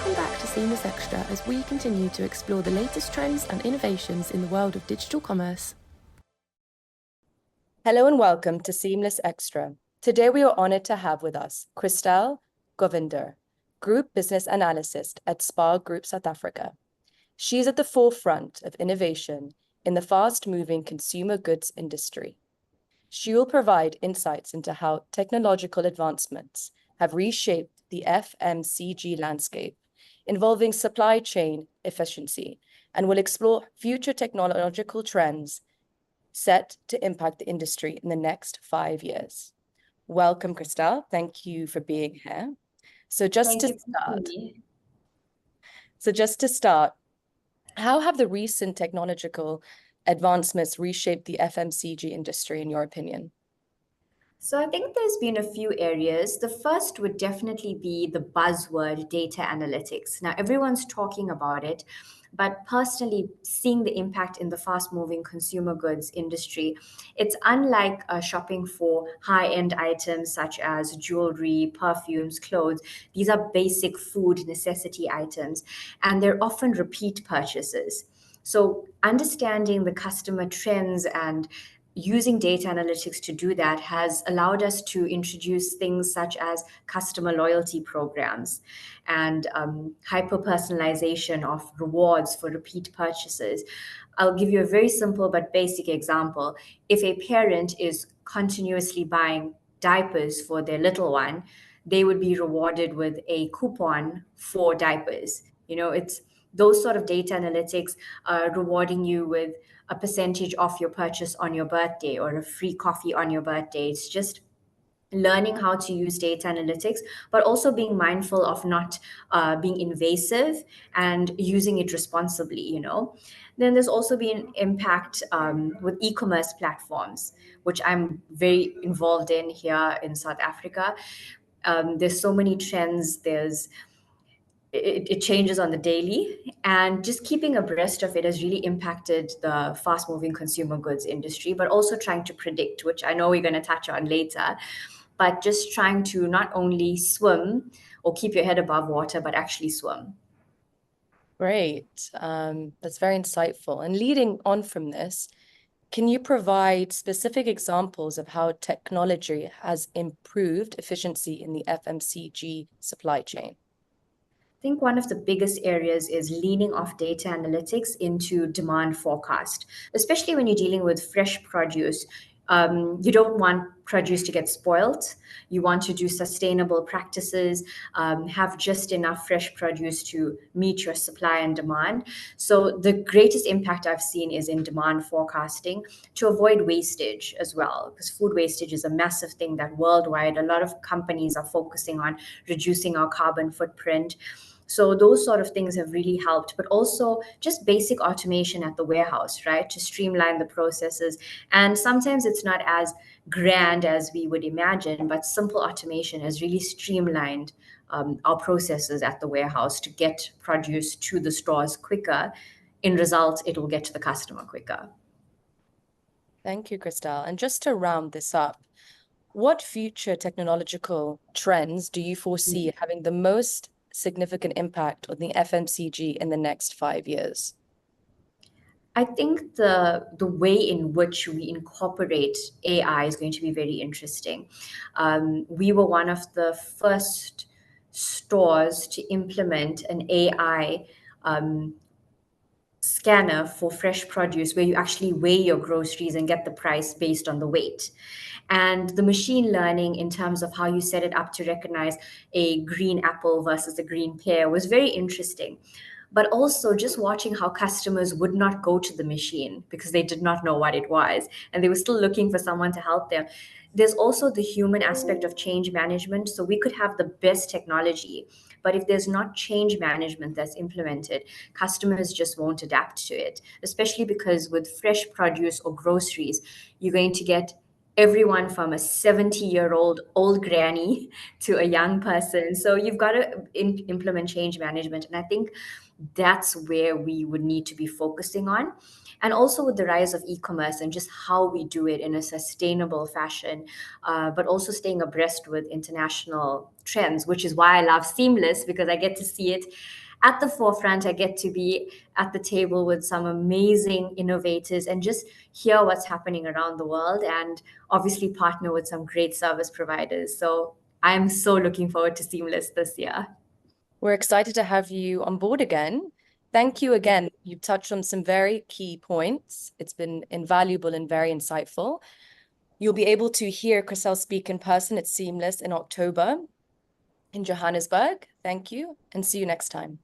Welcome back to Seamless Xtra as we continue to explore the latest trends and innovations in the world of digital commerce. Hello and welcome to Seamless Xtra. Today we are honored to have with us Christelle Govender, Group Business Analyst at SPAR Group South Africa. She's at the forefront of innovation in the fast-moving consumer goods industry. She will provide insights into how technological advancements have reshaped the FMCG landscape, involving supply chain efficiency, and will explore future technological trends set to impact the industry in the next 5 years. Welcome, Christelle. Thank you for being here. So just to start, how have the recent technological advancements reshaped the FMCG industry, in your opinion? So I think there's been a few areas. The first would definitely be the buzzword data analytics. Now, everyone's talking about it, but personally seeing the impact in the fast-moving consumer goods industry, it's unlike shopping for high-end items such as jewelry, perfumes, clothes. These are basic food necessity items, and they're often repeat purchases. So understanding the customer trends and using data analytics to do that has allowed us to introduce things such as customer loyalty programs and hyper-personalization of rewards for repeat purchases. I'll give you a very simple but basic example. If a parent is continuously buying diapers for their little one, they would be rewarded with a coupon for diapers. You know, it's those sort of data analytics rewarding you with a percentage off your purchase on your birthday or a free coffee on your birthday. It's just learning how to use data analytics, but also being mindful of not being invasive and using it responsibly, you know. Then there's also been impact with e-commerce platforms, which I'm very involved in here in South Africa. There's so many trends. It changes on the daily, and just keeping abreast of it has really impacted the fast-moving consumer goods industry, but also trying to predict, which I know we're going to touch on later, but just trying to not only swim or keep your head above water, but actually swim. Great. That's very insightful. And leading on from this, can you provide specific examples of how technology has improved efficiency in the FMCG supply chain? I think one of the biggest areas is leaning off data analytics into demand forecast, especially when you're dealing with fresh produce. You don't want produce to get spoiled. You want to do sustainable practices, have just enough fresh produce to meet your supply and demand. So the greatest impact I've seen is in demand forecasting to avoid wastage as well, because food wastage is a massive thing that worldwide a lot of companies are focusing on reducing our carbon footprint. So those sort of things have really helped, but also just basic automation at the warehouse, right? To streamline the processes. And sometimes it's not as grand as we would imagine, but simple automation has really streamlined our processes at the warehouse to get produce to the stores quicker. In result, it will get to the customer quicker. Thank you, Christelle. And just to round this up, what future technological trends do you foresee having the most significant impact on the FMCG in the next 5 years? I think the way in which we incorporate AI is going to be very interesting. We were one of the first stores to implement an AI scanner for fresh produce where you actually weigh your groceries and get the price based on the weight. And the machine learning in terms of how you set it up to recognize a green apple versus a green pear was very interesting. But also just watching how customers would not go to the machine because they did not know what it was, and they were still looking for someone to help them. There's also the human aspect of change management. So we could have the best technology, but if there's not change management that's implemented, customers just won't adapt to it, especially because with fresh produce or groceries, you're going to get everyone from a 70-year-old old granny to a young person. So you've got to implement change management. And I think that's where we would need to be focusing on. And also with the rise of e-commerce and just how we do it in a sustainable fashion, but also staying abreast with international trends, which is why I love Seamless, because I get to see it at the forefront. I get to be at the table with some amazing innovators and just hear what's happening around the world, and obviously partner with some great service providers. So I'm so looking forward to Seamless this year. We're excited to have you on board again. Thank you again. You've touched on some very key points. It's been invaluable and very insightful. You'll be able to hear Christelle speak in person at Seamless in October in Johannesburg. Thank you, and see you next time.